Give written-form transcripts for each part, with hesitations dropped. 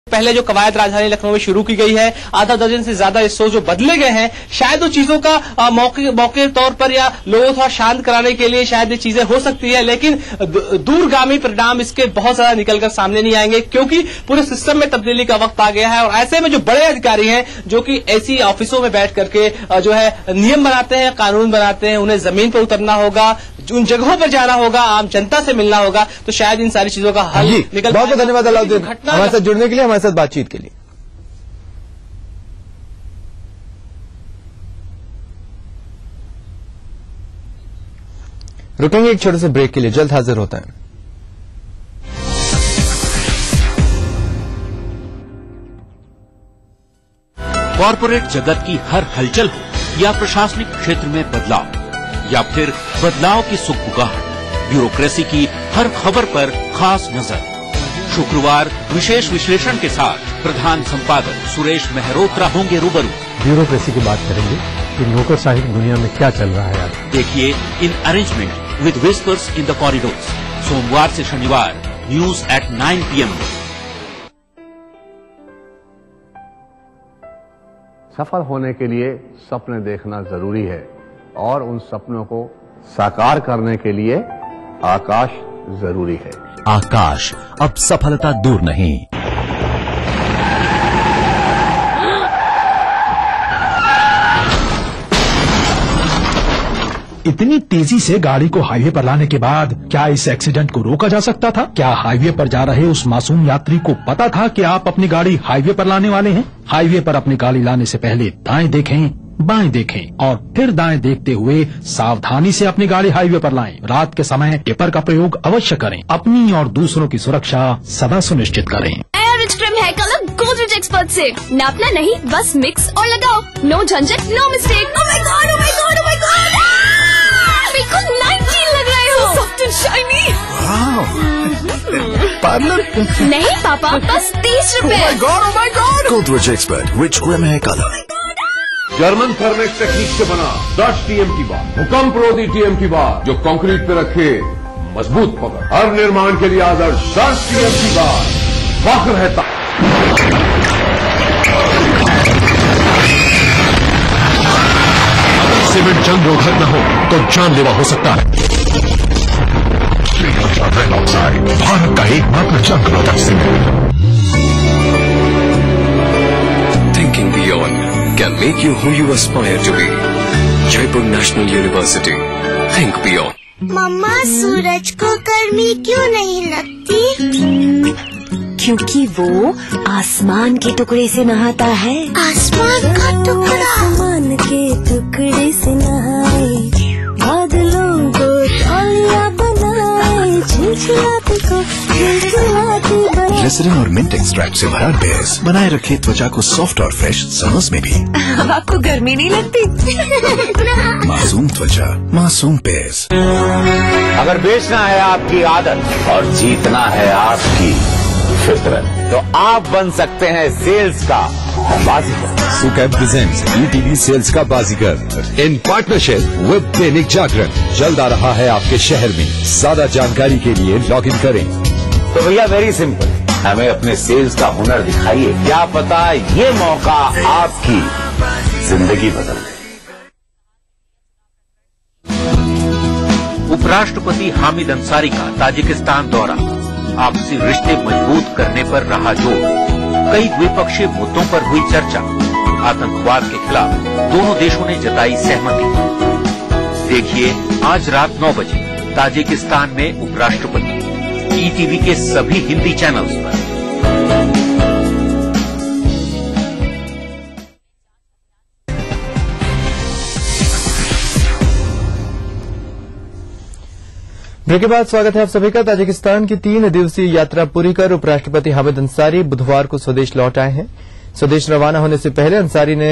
पहले जो कवायद राजधानी लखनऊ में शुरू की गई है, आधा दर्जन से ज्यादा स्टोर जो बदले गए हैं, शायद वो चीजों का मौके तौर पर या लोगों को थोड़ा शांत कराने के लिए शायद ये चीजें हो सकती है, लेकिन दूरगामी परिणाम इसके बहुत ज्यादा निकलकर सामने नहीं आएंगे क्योंकि पूरे सिस्टम में तब्दीली का वक्त आ गया है। और ऐसे में जो बड़े अधिकारी हैं जो कि ऐसी ऑफिसों में बैठ करके जो है नियम बनाते हैं, कानून बनाते हैं, उन्हें जमीन पर उतरना होगा, उन जगहों पर जाना होगा, आम जनता से मिलना होगा, तो शायद इन सारी चीजों का हल निकल। बहुत बहुत धन्यवाद अलाउद्दीन हमारे साथ जुड़ने के लिए, हमारे साथ बातचीत के लिए। रुकेंगे एक छोटे से ब्रेक के लिए, जल्द हाजिर होता है। कॉरपोरेट जगत की हर हलचल हो या प्रशासनिक क्षेत्र में बदलाव या फिर बदलाव की सुगबुगाहट, ब्यूरोक्रेसी की हर खबर पर खास नजर। शुक्रवार विशेष विश्लेषण के साथ प्रधान संपादक सुरेश मेहरोत्रा होंगे रूबरू। ब्यूरोक्रेसी की बात करेंगे कि नौकरशाही की दुनिया में क्या चल रहा है आज। देखिए in arrangement with whispers in the corridors, सोमवार से शनिवार न्यूज एट 9 PM। सफल होने के लिए सपने देखना जरूरी है और उन सपनों को साकार करने के लिए आकाश जरूरी है। आकाश, अब सफलता दूर नहीं। इतनी तेजी से गाड़ी को हाईवे पर लाने के बाद क्या इस एक्सीडेंट को रोका जा सकता था? क्या हाईवे पर जा रहे उस मासूम यात्री को पता था कि आप अपनी गाड़ी हाईवे पर लाने वाले हैं? हाईवे पर अपनी गाड़ी लाने से पहले दाएं देखें, बाएं देखें और फिर दाएं देखते हुए सावधानी से अपनी गाड़ी हाईवे पर लाएं। रात के समय टिपर का प्रयोग अवश्य करें। अपनी और दूसरों की सुरक्षा सदा सुनिश्चित करें। Rich cream hair colour Godrej expert से नापना नहीं, बस मिक्स और लगाओ। नो झंझट, no mistake. Oh my god, oh my god, oh my god, बिल्कुल 19 लग रहे हो। Soft and shiny. पार्लर नहीं पापा, बस 30 रुपए। Oh my god. Godrej expert rich cream hair colour. German thermec technique से बना 10 TMT बार, भूकंपरोधी TMT बार जो कंक्रीट पे रखे मजबूत पकड़। हर निर्माण के लिए आदर्श 10 TMT बार फख्र है। अगर सीमेंट जंग रोधक न हो तो जानलेवा हो सकता है। भारत का एकमात्र जंग रोधक cement. Thinking beyond can make you who you aspire to be. Jaipur National University. Think beyond. मम्मा, सूरज को गर्मी क्यों नहीं लगती? क्योंकि वो आसमान के टुकड़े से नहाता है। आसमान का टुकड़ा? आसमान के टुकड़े से नहाए, बादलों को तौलिया बनाए, झिलझिलाती को झिलझिलाती बनाए। ग्लिसरीन और मिंट एक्सट्रैक्ट से भरा बेस बनाए रखे त्वचा को सॉफ्ट और फ्रेश समर्स में भी। अब आपको गर्मी नहीं लगती? मासूम त्वचा, मासूम बेस। अगर बेचना है आपकी आदत और जीतना है आपकी फितरत, तो आप बन सकते हैं सेल्स का बाजीगर। सुकैब प्रेजेंट्स ETV सेल्स का बाजीगर in partnership with Dainik Jagran. जल्द आ रहा है आपके शहर में। ज्यादा जानकारी के लिए लॉग इन करें। तो भैया वेरी सिंपल, हमें अपने सेल्स का हुनर दिखाइए। क्या पता ये मौका आपकी जिंदगी बदल दे। उपराष्ट्रपति हामिद अंसारी का ताजिकिस्तान दौरा, आपसी रिश्ते मजबूत करने पर रहा जोर। कई द्विपक्षीय मुद्दों पर हुई चर्चा। आतंकवाद के खिलाफ दोनों देशों ने जताई सहमति। देखिए आज रात 9 बजे ताजिकिस्तान में उपराष्ट्रपति, ETV के सभी हिंदी चैनल्स पर। ब्रेक के बाद स्वागत है आप सभी का। ताजिकिस्तान की 3 दिवसीय यात्रा पूरी कर उपराष्ट्रपति हामिद अंसारी बुधवार को स्वदेश लौट आए हैं। स्वदेश रवाना होने से पहले अंसारी ने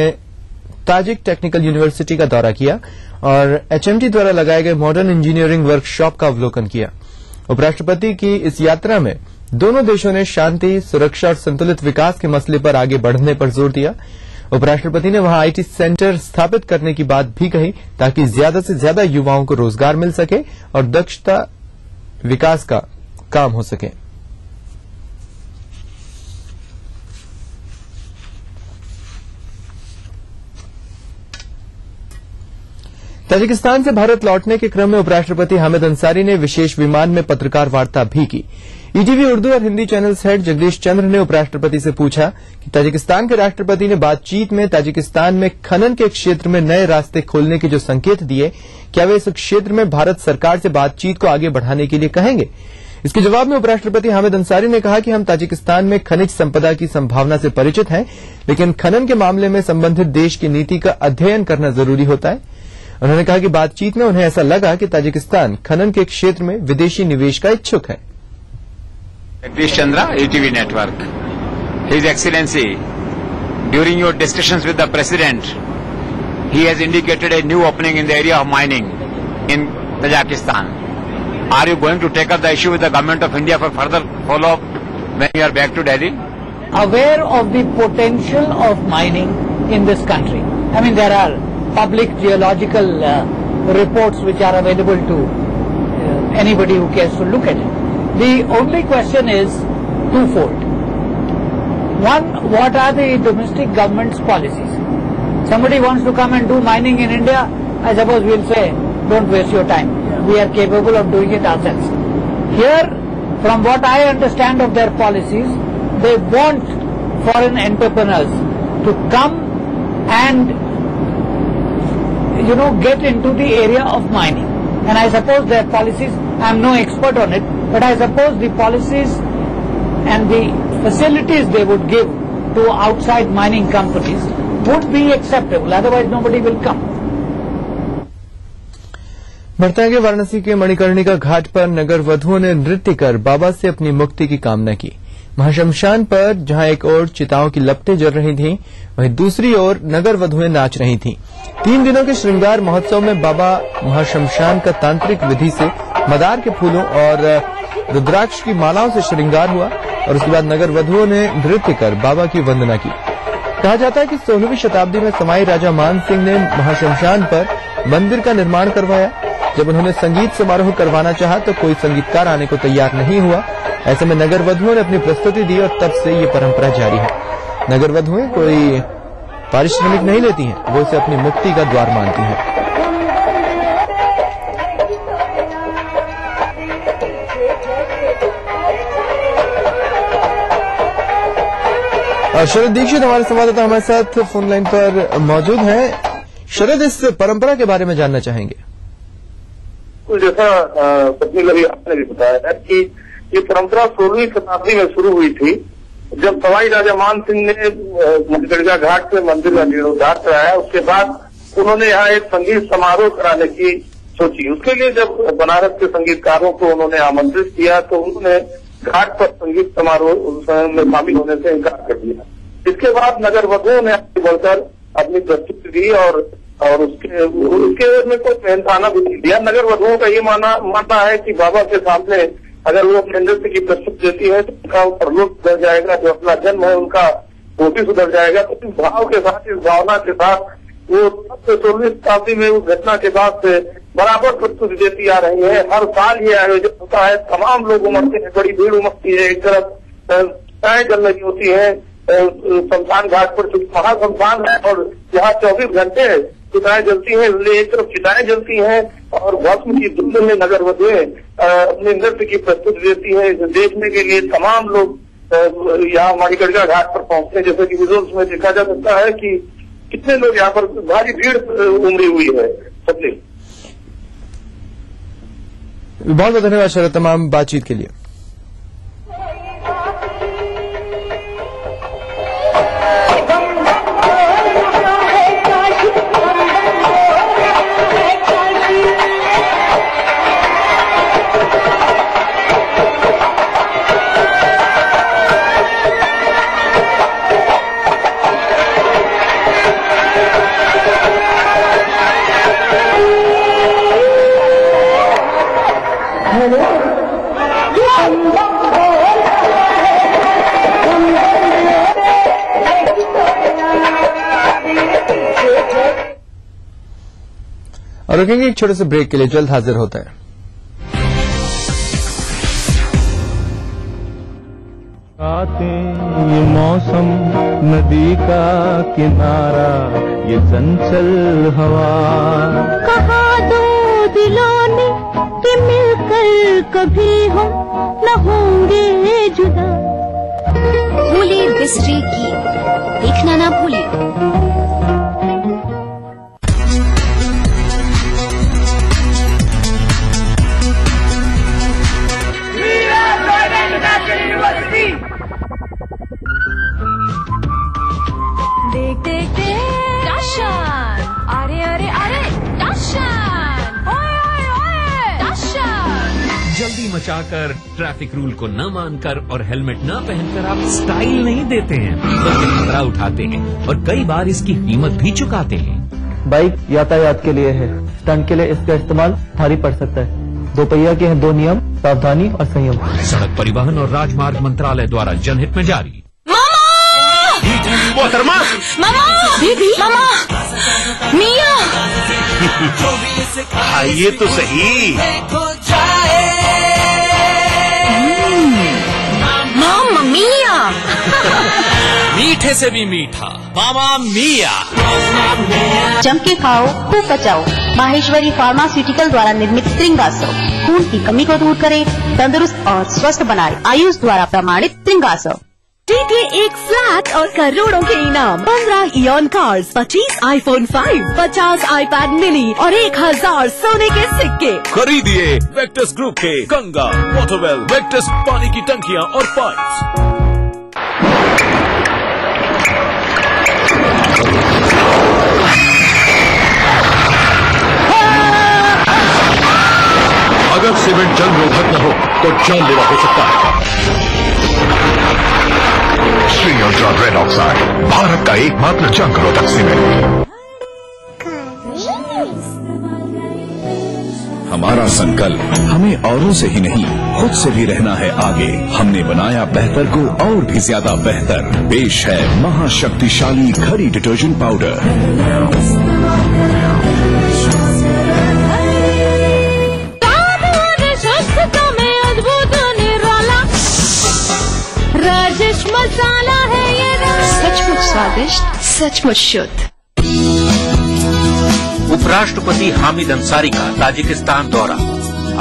ताजिक टेक्निकल यूनिवर्सिटी का दौरा किया और HMT द्वारा लगाए गए मॉडर्न इंजीनियरिंग वर्कशॉप का अवलोकन किया। उपराष्ट्रपति की इस यात्रा में दोनों देशों ने शांति, सुरक्षा और संतुलित विकास के मसले पर आगे बढ़ने पर जोर दिया। उपराष्ट्रपति ने वहां IT सेंटर स्थापित करने की बात भी कही ताकि ज्यादा से ज्यादा युवाओं को रोजगार मिल सके और दक्षता विकास का काम हो सके। ताजिकिस्तान से भारत लौटने के क्रम में उपराष्ट्रपति हामिद अंसारी ने विशेष विमान में पत्रकार वार्ता भी की। ईटीवी उर्दू और हिंदी चैनल्स हेड जगदीश चंद्र ने उपराष्ट्रपति से पूछा कि ताजिकिस्तान के राष्ट्रपति ने बातचीत में ताजिकिस्तान में खनन के क्षेत्र में नए रास्ते खोलने के जो संकेत दिए, क्या वे इस क्षेत्र में भारत सरकार से बातचीत को आगे बढ़ाने के लिए कहेंगे? इसके जवाब में उपराष्ट्रपति हामिद अंसारी ने कहा कि हम ताजिकिस्तान में खनिज संपदा की संभावना से परिचित हैं, लेकिन खनन के मामले में संबंधित देश की नीति का अध्ययन करना जरूरी होता है। उन्होंने कहा कि बातचीत में उन्हें ऐसा लगा कि ताजिकिस्तान खनन के क्षेत्र में विदेशी निवेश का इच्छुक है। Jagdish Chandra, ETV Network. His Excellency, during your discussions with the President, he has indicated a new opening in the area of mining in Tajikistan. Are you going to take up the issue with the Government of India for further follow-up when you are back to Delhi? Aware of the potential of mining in this country. I mean, there are public geological reports which are available to anybody who cares to look at it. The only question is twofold. One, what are the domestic government's policies? Somebody wants to come and do mining in India, I suppose we'll say, don't waste your time. We are capable of doing it ourselves. Here, from what I understand of their policies, they want foreign entrepreneurs to come and, get into the area of mining. And I suppose their policies, I am no expert on it, but I suppose the policies and the facilities they would give to outside mining companies would be acceptable, otherwise nobody will come. बढ़ते आगे वाराणसी के मणिकर्णिका घाट पर नगर वधुओं ने नृत्य कर बाबा से अपनी मुक्ति की कामना की। महाशमशान पर जहां एक ओर चिताओं की लपटें जल रही थीं, वहीं दूसरी ओर नगर वधुएं नाच रही थीं। 3 दिनों के श्रृंगार महोत्सव में बाबा महाशमशान का तांत्रिक विधि से मदार के फूलों और रुद्राक्ष की मालाओं से श्रृंगार हुआ और उसके बाद नगर वधुओं ने नृत्य कर बाबा की वंदना की। कहा जाता है कि 16वीं शताब्दी में समाई राजा मान सिंह ने महाशमशान पर मंदिर का निर्माण करवाया। जब उन्होंने संगीत समारोह करवाना चाहा तो कोई संगीतकार आने को तैयार नहीं हुआ। ऐसे में नगर वधुओं ने अपनी प्रस्तुति दी और तब से ये परंपरा जारी है। नगर वधुएं कोई पारिश्रमिक नहीं लेती हैं, वो इसे अपनी मुक्ति का द्वार मानती हैं। शरद दीक्षित हमारे संवाददाता हमारे साथ फोन लाइन पर मौजूद हैं। शरद, इस परंपरा के बारे में जानना चाहेंगे। जैसा पत्नी लवी आपने भी बताया है कि ये परंपरा 16वीं शताब्दी में शुरू हुई थी, जब सवाई राजा मान सिंह ने मणिकर्णिका घाट पे मंदिर का जीर्णोद्धार कराया। उसके बाद उन्होंने यहाँ एक संगीत समारोह कराने की सोची। उसके लिए जब बनारस के संगीतकारों को उन्होंने आमंत्रित किया तो उन्होंने घाट पर संगीत समारोह में शामिल होने से इनकार कर दिया। इसके बाद नगर वधुओं ने आगे बढ़कर अपनी प्रस्तुति दी और उसके में कोई मेहनताना भी नहीं दिया। नगर वधुओं का ये मानना है कि बाबा के सामने अगर वो अपने नृत्य की प्रस्तुति देती है तो उनका परलोक सुधर जाएगा, जो अपना जन्म है उनका वो भी सुधर जाएगा। तो इस भाव के साथ, इस भावना के साथ वो 16वीं शताब्दी में उस घटना के बाद से बराबर प्रस्तुति देती आ रही है। हर साल ये आयोजन होता है, तमाम लोग उमड़ते हैं, बड़ी भीड़ उमड़ती है। एक तरफ चिताएं जल रही होती है शमशान घाट पर, चूंकि महाशमशान है और यहाँ 24 घंटे चिताएं जलती हैं, इसलिए एक तरफ चिताएं जलती हैं और भस्म की धुंध में नगर वधुएं अपने नृत्य की प्रस्तुति देती है। इसे देखने के लिए तमाम लोग यहाँ मणिकर्णिका घाट पर पहुंचते हैं। जैसे कि विजुअल्स में देखा जा सकता है कि कितने लोग यहाँ पर भारी भीड़ उमड़ी हुई है। सत्य बहुत बहुत धन्यवाद शरद तमाम बातचीत के लिए। और रुकेंगे एक छोटे से ब्रेक के लिए, जल्द हाजिर होता है। आते ये मौसम नदी का किनारा, ये चंचल हवा, कहाँ दिलों ने कि मिलकर कभी हम न होंगे जुदा। भूले बिसरे गीत देखना ना भूले। देख देख देख दर्शन, अरे अरे अरे दर्शन, ओए ओए ओए दर्शन। जल्दी मचाकर, ट्रैफिक रूल को न मानकर और हेलमेट न पहनकर आप स्टाइल नहीं देते हैं, बल्कि खतरा उठाते हैं और कई बार इसकी कीमत भी चुकाते हैं। बाइक यातायात के लिए है, स्टंट के लिए इसका इस्तेमाल भारी पड़ सकता है। दोपहिया के हैं दो नियम, सावधानी और संयम। सड़क परिवहन और राजमार्ग मंत्रालय द्वारा जनहित में जारी। मोहतरमा, मामा, दीदी, मामा, मिया, आइए तो सही। मामा मिया। मीठे से भी मीठा मामा मिया। जम के खाओ, खूब बचाओ। माहेश्वरी फार्मास्यूटिकल द्वारा निर्मित त्रिंगासव खून की कमी को दूर करे, तंदुरुस्त और स्वस्थ बनाए। आयुष द्वारा प्रमाणित त्रिंगासव। टीके एक फ्लैट और करोड़ों के इनाम। 15 ion cars, 25 iPhone 5, 50 iPad mini और 1000 सोने के सिक्के। खरीदिए वेक्टस ग्रुप के गंगा, वाटरवेल, वेक्टस पानी की टंकियां और पाइप्स। अगर सीमेंट जंग रोधक न हो तो जानलेवा हो सकता है। Shri ultra red oxide, Bharat का एकमात्र जंग रोधक सीमेंट। हमारा संकल्प हमें औरों से ही नहीं खुद से भी रहना है आगे। हमने बनाया बेहतर को और भी ज्यादा बेहतर। पेश है महाशक्तिशाली घड़ी डिटर्जेंट पाउडर। राजेश मसाला है ये, सचमुच स्वादिष्ट, सचमुच शुद्ध। उपराष्ट्रपति हामिद अंसारी का ताजिकिस्तान दौरा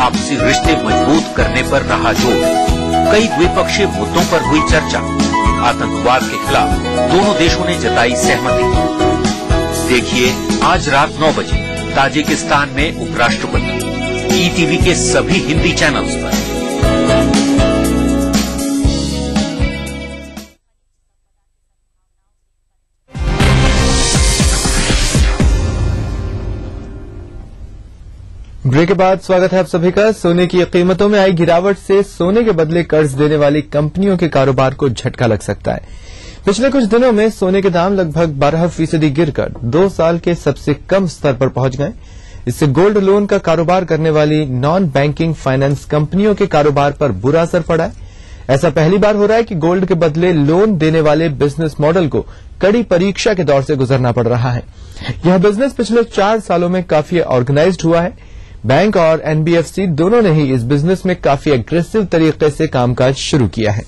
आपसी रिश्ते मजबूत करने पर रहा जोर। कई द्विपक्षीय मुद्दों पर हुई चर्चा। आतंकवाद के खिलाफ दोनों देशों ने जताई सहमति। देखिए आज रात 9 बजे ताजिकिस्तान में उपराष्ट्रपति, ईटीवी के सभी हिंदी चैनल्स पर। ब्रेक के बाद स्वागत है आप सभी का। सोने की कीमतों में आई गिरावट से सोने के बदले कर्ज देने वाली कंपनियों के कारोबार को झटका लग सकता है। पिछले कुछ दिनों में सोने के दाम लगभग 12% गिरकर 2 साल के सबसे कम स्तर पर पहुंच गए। इससे गोल्ड लोन का कारोबार करने वाली नॉन बैंकिंग फाइनेंस कंपनियों के कारोबार पर बुरा असर पड़ा है। ऐसा पहली बार हो रहा है कि गोल्ड के बदले लोन देने वाले बिजनेस मॉडल को कड़ी परीक्षा के दौर से गुजरना पड़ रहा है। यह बिजनेस पिछले 4 सालों में काफी ऑर्गेनाइज्ड हुआ है। बैंक और एनबीएफसी दोनों ने ही इस बिजनेस में काफी एग्रेसिव तरीके से कामकाज शुरू किया है।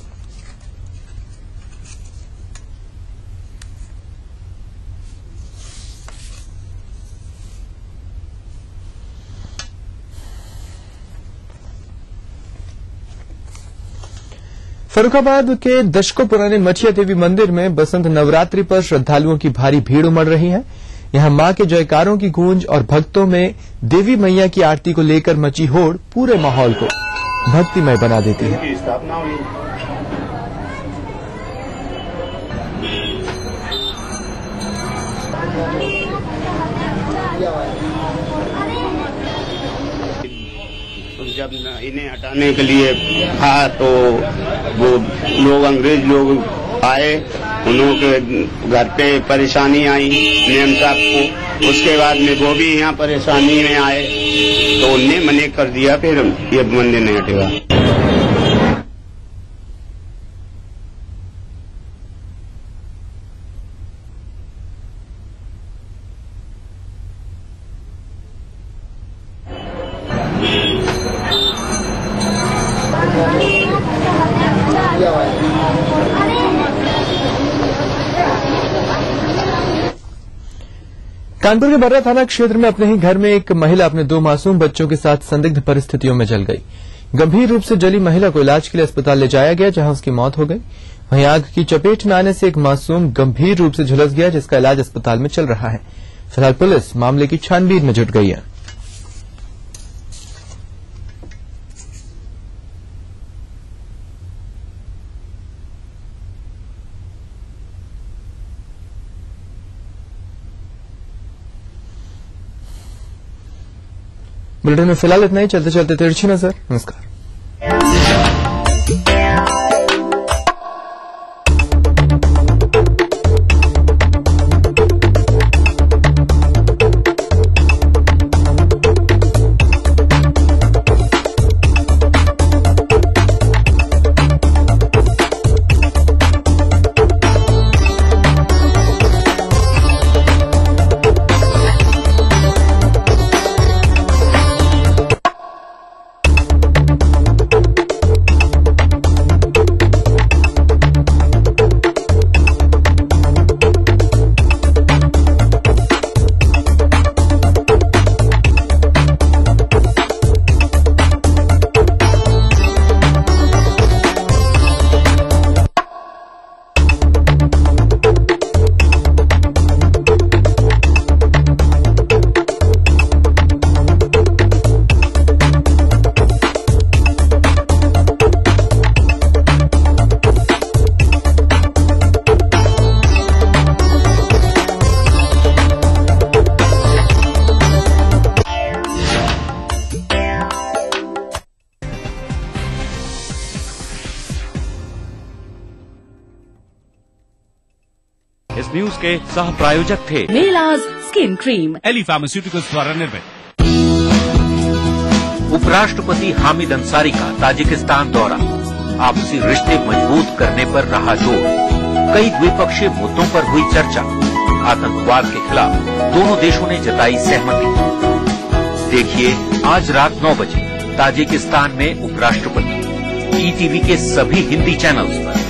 फर्रुखाबाद के दशकों पुराने मछिया देवी मंदिर में बसंत नवरात्रि पर श्रद्धालुओं की भारी भीड़ उमड़ रही है। यहां मां के जयकारों की गूंज और भक्तों में देवी मैया की आरती को लेकर मची होड़ पूरे माहौल को भक्तिमय बना देती है। जब इन्हें हटाने के लिए था तो वो लोग अंग्रेज लोग आए, उन्होंने घर पे परेशानी आई नियम साहब को। उसके बाद में वो भी यहाँ परेशानी में आए तो उनने मना कर दिया, फिर ये मंदिर नहीं हटेगा। कानपुर के बर्रा थाना क्षेत्र में अपने ही घर में एक महिला अपने 2 मासूम बच्चों के साथ संदिग्ध परिस्थितियों में जल गई। गंभीर रूप से जली महिला को इलाज के लिए अस्पताल ले जाया गया, जहां उसकी मौत हो गई। वहीं आग की चपेट में आने से एक मासूम गंभीर रूप से झुलस गया, जिसका इलाज अस्पताल में चल रहा है। फिलहाल पुलिस मामले की छानबीन में जुट गई है। बुलेटिन में फिलहाल इतना ही। चलते चलते तिरछी नजर। नमस्कार। इस न्यूज के सह प्रायोजक थे Melaz skin cream, Eli pharmaceuticals द्वारा निर्मित। उपराष्ट्रपति हामिद अंसारी का ताजिकिस्तान दौरा, आपसी रिश्ते मजबूत करने पर रहा जोर। कई द्विपक्षीय मुद्दों पर हुई चर्चा, आतंकवाद के खिलाफ दोनों देशों ने जताई सहमति। देखिए आज रात 9 बजे ताजिकिस्तान में उपराष्ट्रपति, ईटीवी के सभी हिंदी चैनल्स पर।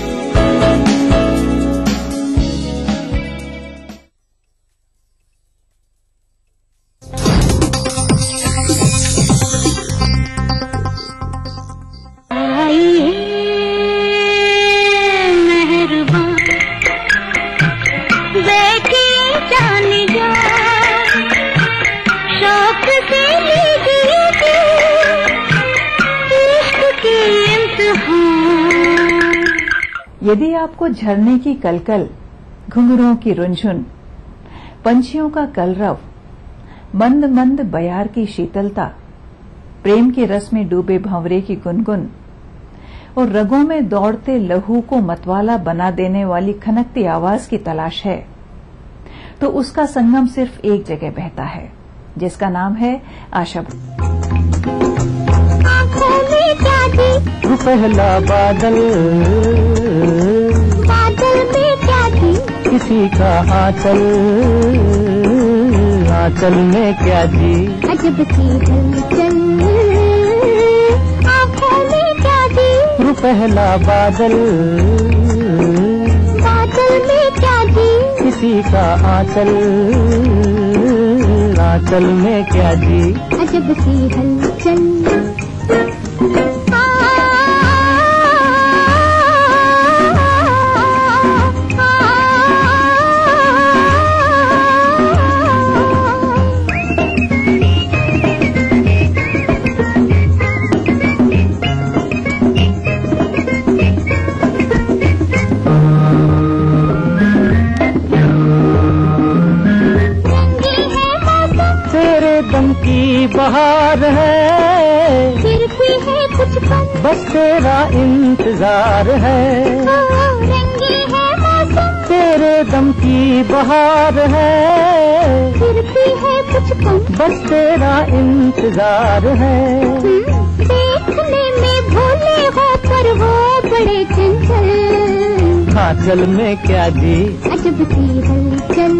यदि आपको झरने की कलकल, घुंघरुओं की रुंझुन, पंछियों का कलरव, मंद मंद बयार की शीतलता, प्रेम के रस में डूबे भंवरे की गुनगुन और रगों में दौड़ते लहू को मतवाला बना देने वाली खनकती आवाज की तलाश है, तो उसका संगम सिर्फ एक जगह बहता है, जिसका नाम है आशा। पहला बादल, बादल में क्या थी? किसी का आंचल, आंचल में क्या थी? अजब सी हलचल, आंखों में क्या थी? पहला बादल, बादल में क्या थी? किसी का आंचल, आंचल में क्या थी? अजब सी हलचल। बहार है, फिर भी है कुछ कम, बस तेरा इंतजार है। रंगी है मौसम, तेरे दम की बहार है, फिर भी है कुछ कम, बस तेरा इंतजार है। देखने में भोले हो पर वो बड़े चंचल, आंचल में क्या जी? अजब सी हलचल,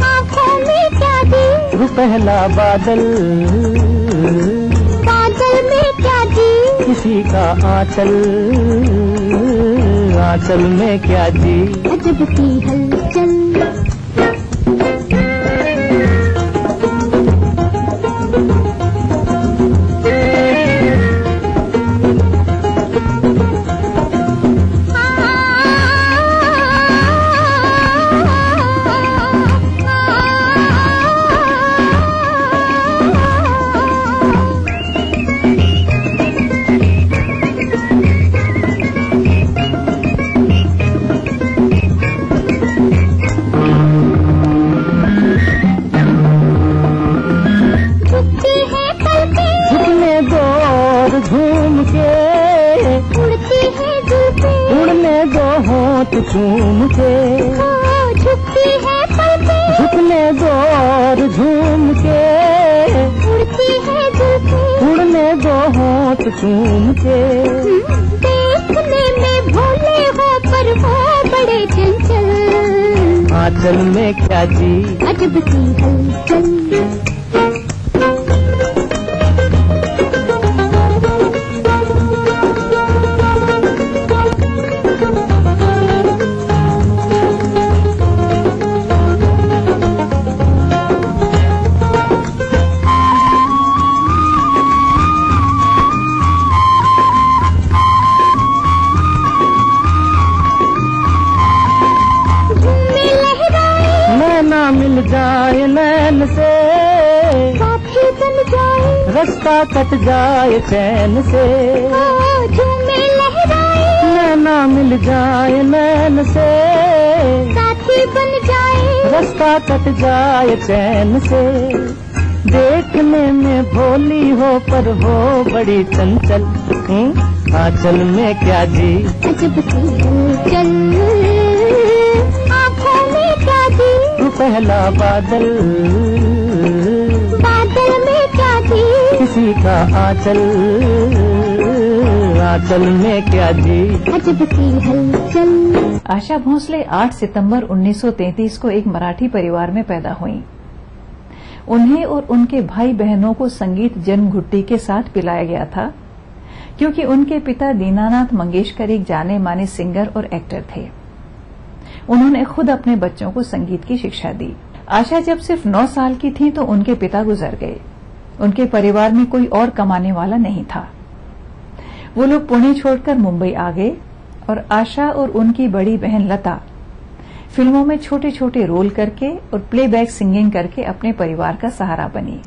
आँखों में क्या जी? पहला बादल, बादल में क्या जी? किसी का आंचल, आंचल में क्या जी? अजब सी हलचल। झूम के झुकती है पलकें, झुकने दो और झूम के उड़ती है जुल्फें, उड़ने दो होंठ झूम के। देखने में भोले हो पर हो बड़े चंचल, आंचल में क्या जी अजब सी हलचल। मिल जाए नैन से साथी बन जाए, रास्ता कट जाए चैन से झूमे लहराए। नैना मिल जाए नैन से साथी बन जाए, रास्ता कट जाए चैन से। देखने में भोली हो पर हो बड़ी चंचल, आंचल में क्या जी अजब सी हलचल। आँखों में क्या जी पहला बादल, बादल में क्या जी किसी का आंचल, आंचल में क्या जी अजब सी हलचल। आशा भोसले 8 सितंबर 1933 को एक मराठी परिवार में पैदा हुईं। उन्हें और उनके भाई बहनों को संगीत जन्म घुट्टी के साथ पिलाया गया था, क्योंकि उनके पिता दीनानाथ मंगेशकर एक जाने माने सिंगर और एक्टर थे। उन्होंने खुद अपने बच्चों को संगीत की शिक्षा दी। आशा जब सिर्फ 9 साल की थी तो उनके पिता गुजर गए। उनके परिवार में कोई और कमाने वाला नहीं था। वो लोग पुणे छोड़कर मुंबई आ गए और आशा और उनकी बड़ी बहन लता फिल्मों में छोटे छोटे रोल करके और प्लेबैक सिंगिंग करके अपने परिवार का सहारा बनी।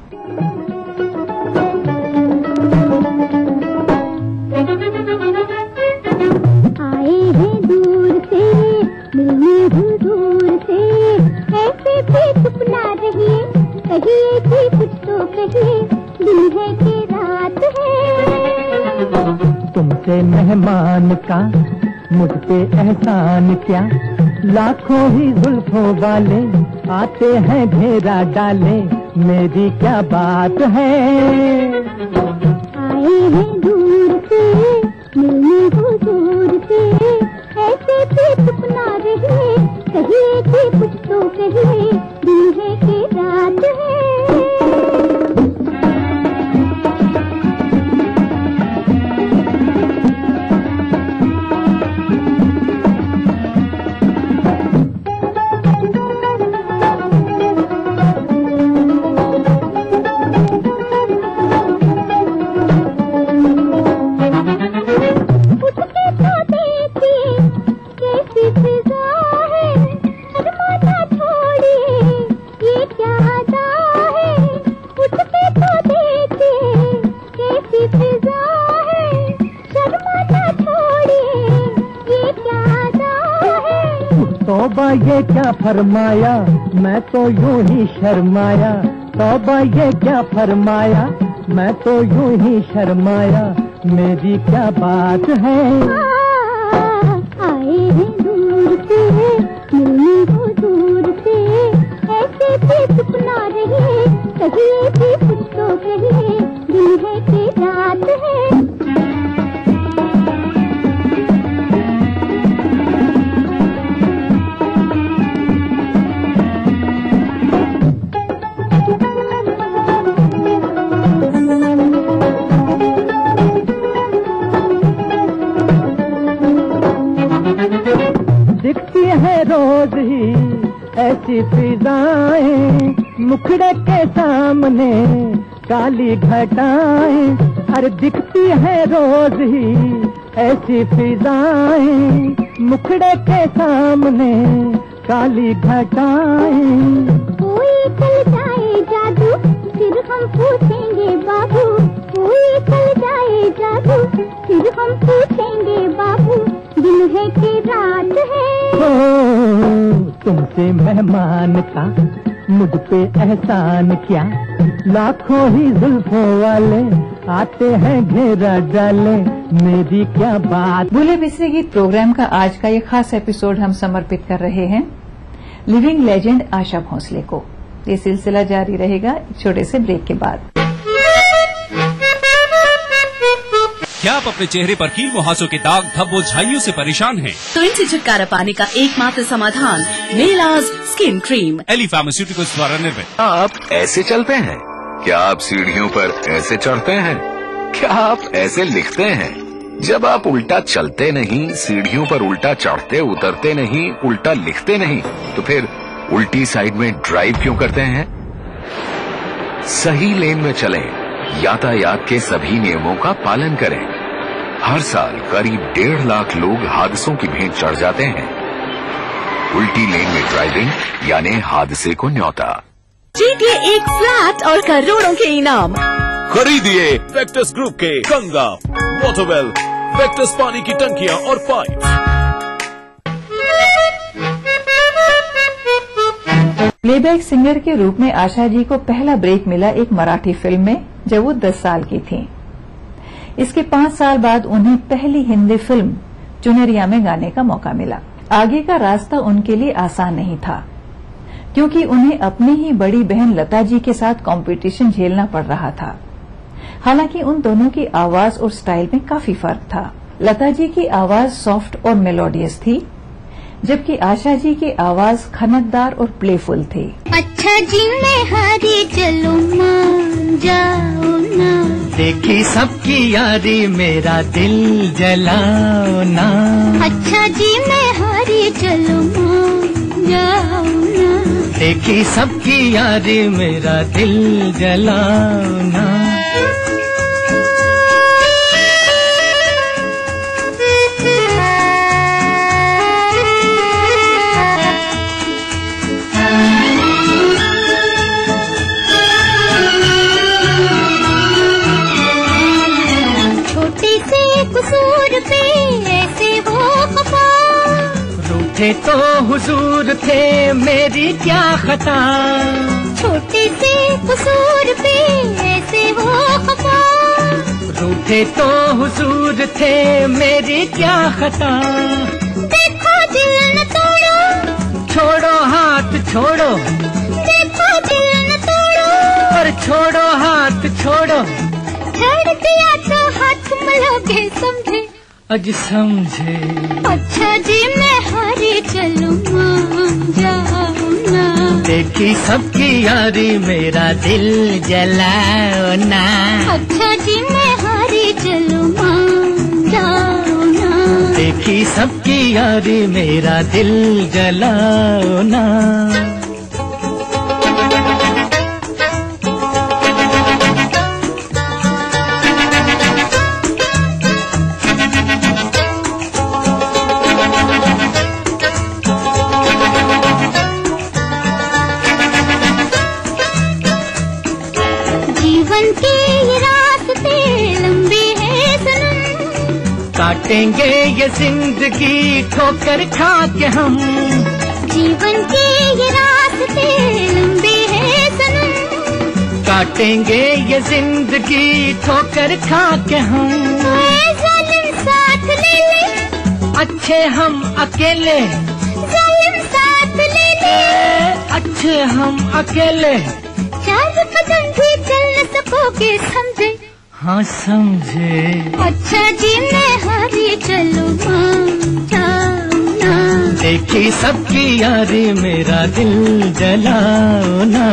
आए हैं दूर से मिलने दूर से, ऐसे भी चुप ना रहिए, कहिए कि कुछ तो कहिए, दिन है कि रात है। तुमसे मेहमान का मुझ पे एहसान क्या, लाखों ही जुल्फों वाले आते हैं घेरा डाले, मेरी क्या बात है। आए हैं दूर से मिलने दूर से, ऐसे भी चुप ना रहिए, कहिए कि कुछ तो कहिए, दिन है कि रात है। तौबा ये क्या फरमाया, मैं तो यूं ही शर्माया, तौबा ये क्या फरमाया, मैं तो यूं ही शर्माया, मेरी क्या बात है। आए हैं दूर से मिलने को दूर से, ऐसे भी चुप ना रहिए, कहिए भी कुछ तो कहिए, दिन है कि रात है। दिखती है रोज ही ऐसी फिजाएं मुखड़े के सामने काली घटाएं, अरे दिखती है रोज ही ऐसी फिजाएं मुखड़े के सामने काली घटाएं। कोई चल जाए जादू फिर हम पूछेंगे बाबू, कोई चल जाए जादू फिर हम पूछेंगे बाबू, दिन है कि रात है। तुमसे मेहमान का मुझ पे एहसान क्या, लाखों ही जुल्फों वाले आते हैं घेरा डाले, मेरी क्या बात। भूले बिसरे गीत प्रोग्राम का आज का ये खास एपिसोड हम समर्पित कर रहे हैं लिविंग लेजेंड आशा भोसले को। ये सिलसिला जारी रहेगा एक छोटे से ब्रेक के बाद। क्या आप अपने चेहरे पर कील मुहासों के दाग धब्बों झाइयों से परेशान हैं? तो इनसे छुटकारा पाने का एकमात्र समाधान Melaz skin cream Eli pharmaceuticals द्वारा निर्मित। आप ऐसे चलते हैं? क्या आप सीढ़ियों पर ऐसे चढ़ते हैं? क्या आप ऐसे लिखते हैं? जब आप उल्टा चलते नहीं, सीढ़ियों पर उल्टा चढ़ते उतरते नहीं, उल्टा लिखते नहीं, तो फिर उल्टी साइड में ड्राइव क्यों करते हैं? सही लेन में चलें, यातायात के सभी नियमों का पालन करें। हर साल करीब 1.5 लाख लोग हादसों की भेंट चढ़ जाते हैं। उल्टी लेन में ड्राइविंग यानी हादसे को न्योता। जीतिए एक फ्लैट और करोड़ों के इनाम। खरीदिए वेक्टस ग्रुप के गंगा, वाटरवेल, वेक्टस पानी की टंकियां और पाइप। प्लेबैक सिंगर के रूप में आशा जी को पहला ब्रेक मिला एक मराठी फिल्म में जब वो 10 साल की थीं। इसके 5 साल बाद उन्हें पहली हिंदी फिल्म चुनरिया में गाने का मौका मिला। आगे का रास्ता उनके लिए आसान नहीं था, क्योंकि उन्हें अपनी ही बड़ी बहन लता जी के साथ कंपटीशन झेलना पड़ रहा था। हालांकि उन दोनों की आवाज और स्टाइल में काफी फर्क था। लता जी की आवाज सॉफ्ट और मेलोडियस थी, जबकि आशा जी की आवाज खनकदार और प्लेफुल थी। अच्छा जी मैं हारी चलो मान जाओ ना, देखी सबकी यारी मेरा दिल जलाओ ना। अच्छा जी मैं हारी चलो मान जाओ ना, देखी सबकी यारी मेरा दिल जलाओ ना। रूठे तो हुजूर थे मेरी क्या खता, छोटे से कसूर पे ऐसे वो खफा। रूठे तो हुजूर थे मेरी क्या खता, देखो दिल न तोड़ो, छोड़ो हाथ छोड़ो, देखो दिल न तोड़ो, और छोड़ो हाथ छोड़ो, छड़ दिया तो हाथ मलोगे समझे, आज समझे। अच्छा जी मैं हारी चलूं मान जाओ ना, देखी सबकी यारी मेरा दिल जलाओ ना। अच्छा जी मैं हारी चलूं मान जाओ ना, देखी सबकी यारी मेरा दिल जलाओ ना। काटेंगे ये जिंदगी ठोकर खा के हम, जीवन के ये रास्ते लंबे हैं सनम, काटेंगे ये जिंदगी ठोकर खा के हम। जालिम साथ ले ले, अच्छे हम अकेले, जालिम साथ ले ले, अच्छे हम अकेले, चार कदम भी चल न सकोगे समझे, हाँ समझे। अच्छा जी मैं हारी चलूं मान जाओ ना, देखी सबकी यारी मेरा दिल जलाओ ना।